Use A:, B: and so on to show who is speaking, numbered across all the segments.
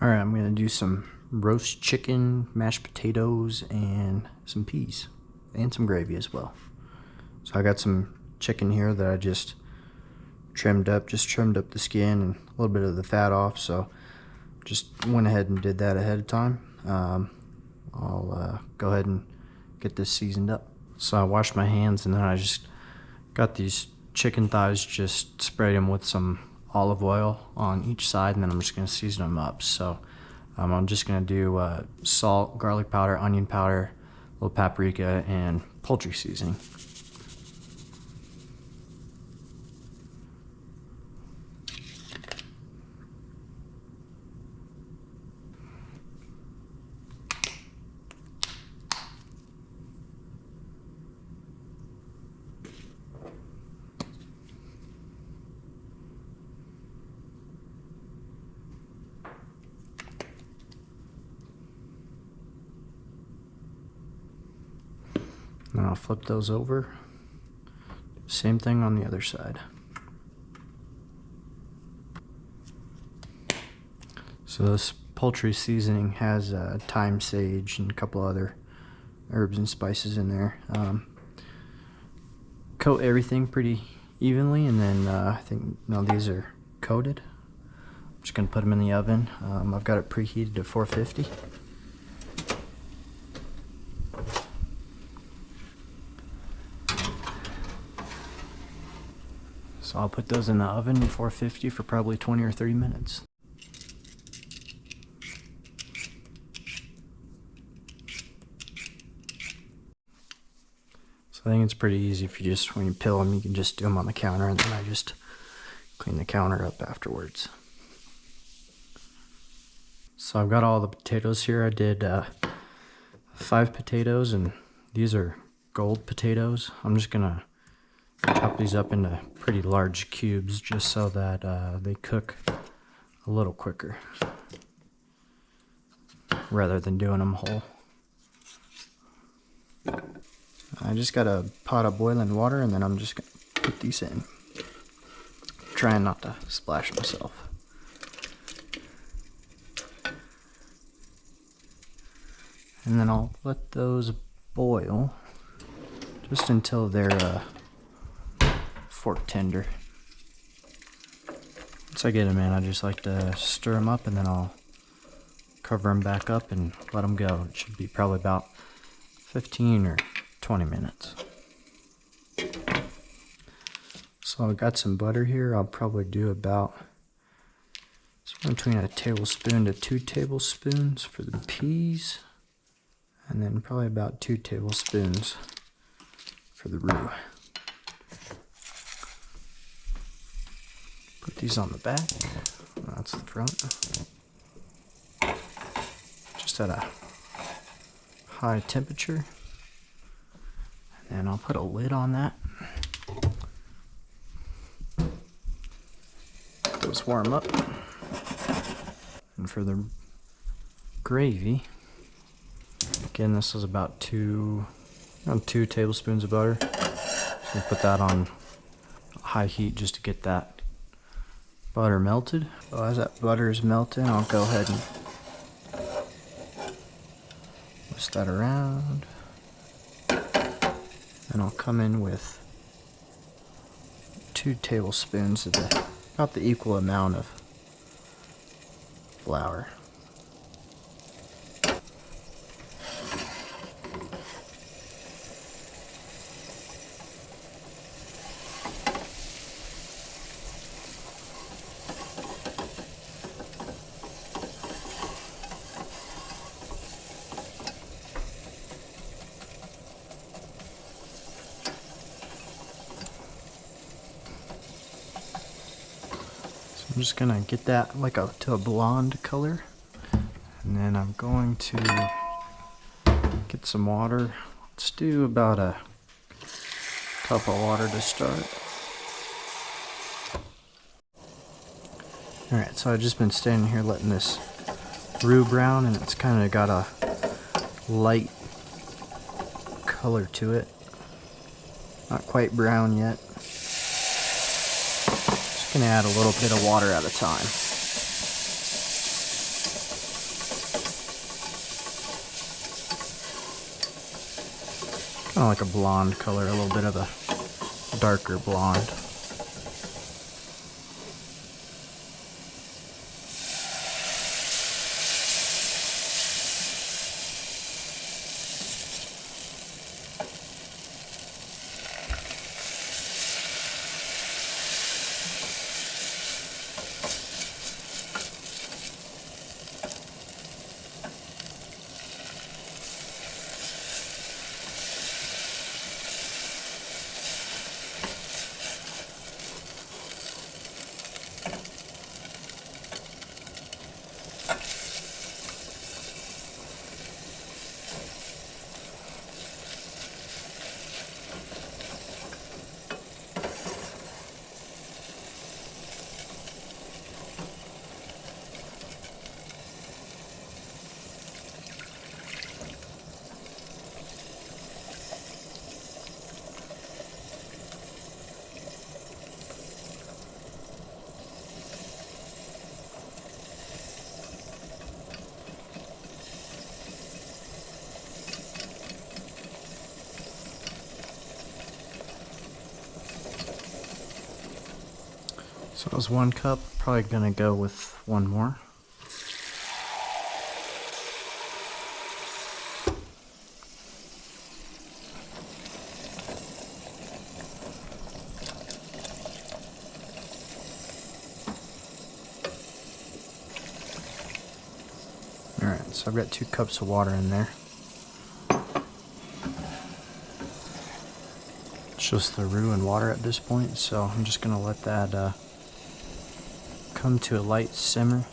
A: Alright, I'm going to do some roast chicken, mashed potatoes, and some peas. And some gravy as well. So I got some chicken here that I just trimmed up the skin and a little bit of the fat off. So just went ahead and did that ahead of time. I'll go ahead and get this seasoned up. So I washed my hands and then I just got these chicken thighs, just sprayed them with some olive oil on each side, and then I'm just going to season them up. So I'm just going to do salt, garlic powder, onion powder, a little paprika, and poultry seasoning. Then I'll flip those over. Same thing on the other side. So this poultry seasoning has thyme, sage, and a couple other herbs and spices in there. Coat everything pretty evenly, and then I think these are coated. I'm just going to put them in the oven. I've got it preheated to 450. So I'll put those in the oven at 450 for probably 20 or 30 minutes. So I think it's pretty easy if you just, when you peel them, you can just do them on the counter, and then I just clean the counter up afterwards. So I've got all the potatoes here. I did 5 potatoes, and these are gold potatoes. I'm just gonna chop these up into pretty large cubes just so that they cook a little quicker rather than doing them whole. I just got a pot of boiling water, and then I'm just gonna put these in, trying not to splash myself. And then I'll let those boil just until they're fork tender. Once I get them in, I just like to stir them up, and then I'll cover them back up and let them go. It should be probably about 15 or 20 minutes. So I've got some butter here. I'll probably do about between a tablespoon to 2 tablespoons for the peas, and then probably about 2 tablespoons for the roux. Put these on the back. That's the front. Just at a high temperature. And then I'll put a lid on that. Let those warm up. And for the gravy, again, this is about 2 tablespoons of butter. So put that on high heat just to get that butter melted. So as that butter is melting, I'll go ahead and whisk that around. And I'll come in with 2 tablespoons of about the equal amount of flour. I'm just gonna get that to a blonde color, and then I'm going to get some water. Let's do about a cup of water to start. Alright, so I've just been standing here letting this roux brown, and it's kind of got a light color to it. Not quite brown yet. Just gonna add a little bit of water at a time. kind of like a blonde color, a little bit of a darker blonde. So that was 1 cup, probably gonna go with 1 more. Alright, so I've got 2 cups of water in there. It's just the roux and water at this point, so I'm just gonna let that come to a light simmer.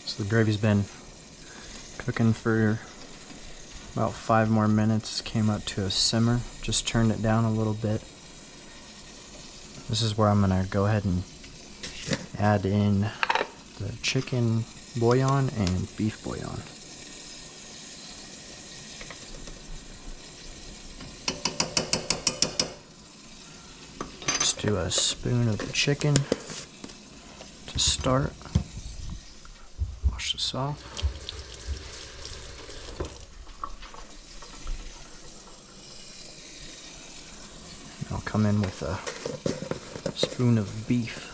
A: So the gravy's been cooking for about 5 more minutes. Came up to a simmer, just turned it down a little bit. This is where I'm gonna go ahead and add in the chicken bouillon and beef bouillon. Just do a spoon of the chicken to start. Wash this off. And I'll come in with a spoon of beef.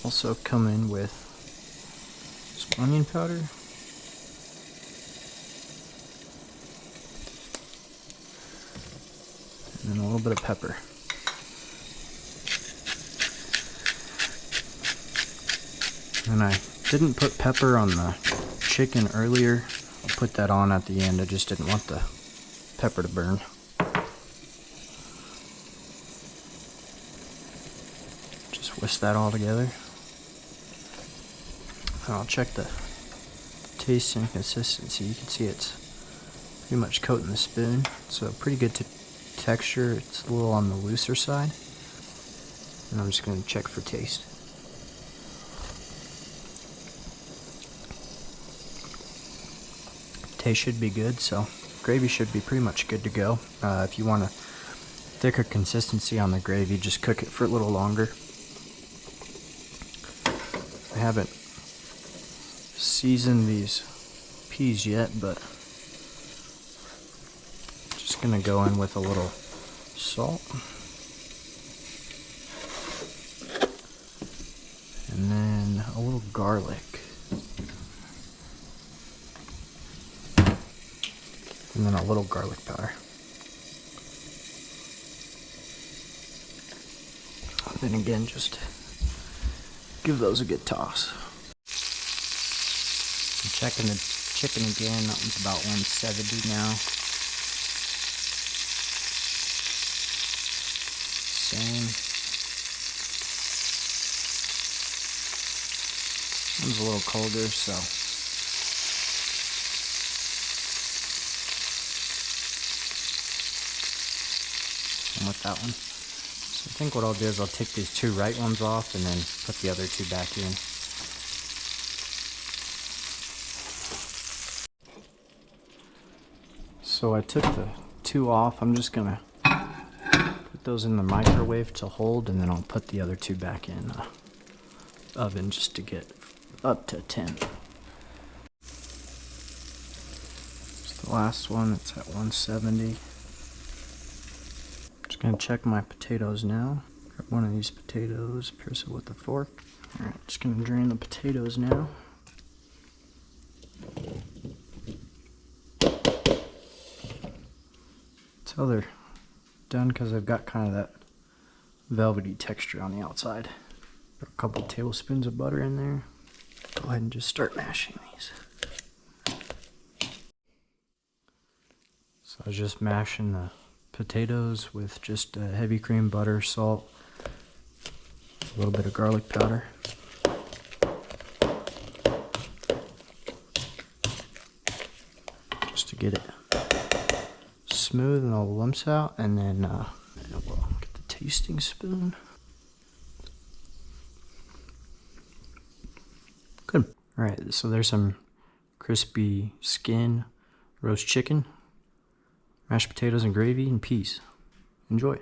A: Also come in with some onion powder, and then a little bit of pepper. And I didn't put pepper on the chicken earlier. I'll put that on at the end. I just didn't want the pepper to burn. Just whisk that all together. I'll check the taste and consistency. You can see it's pretty much coating the spoon, so pretty good texture. It's a little on the looser side, and I'm just going to check for taste. Taste should be good, so gravy should be pretty much good to go. If you want a thicker consistency on the gravy, just cook it for a little longer. I haven't seasoned these peas yet, but just gonna go in with a little salt and then a little garlic and then a little garlic powder. Then again, just give those a good toss. I'm checking the chicken again. That one's about 170 now. Same. One's a little colder, so same with that one. So I think what I'll do is I'll take these 2 right ones off and then put the other 2 back in. So I took the 2 off. I'm just gonna put those in the microwave to hold, and then I'll put the other 2 back in the oven just to get up to 10. It's the last one. It's at 170. Just gonna check my potatoes now. Grab one of these potatoes, pierce it with a fork. Alright, just gonna drain the potatoes now. So they're done because I've got kind of that velvety texture on the outside. Put a couple tablespoons of butter in there. Go ahead and just start mashing these. So I was just mashing the potatoes with just heavy cream, butter, salt, a little bit of garlic powder. Just to get it smooth and all the lumps out, and then we'll get the tasting spoon. Good. Alright, so there's some crispy skin, roast chicken, mashed potatoes and gravy, and peas. Enjoy.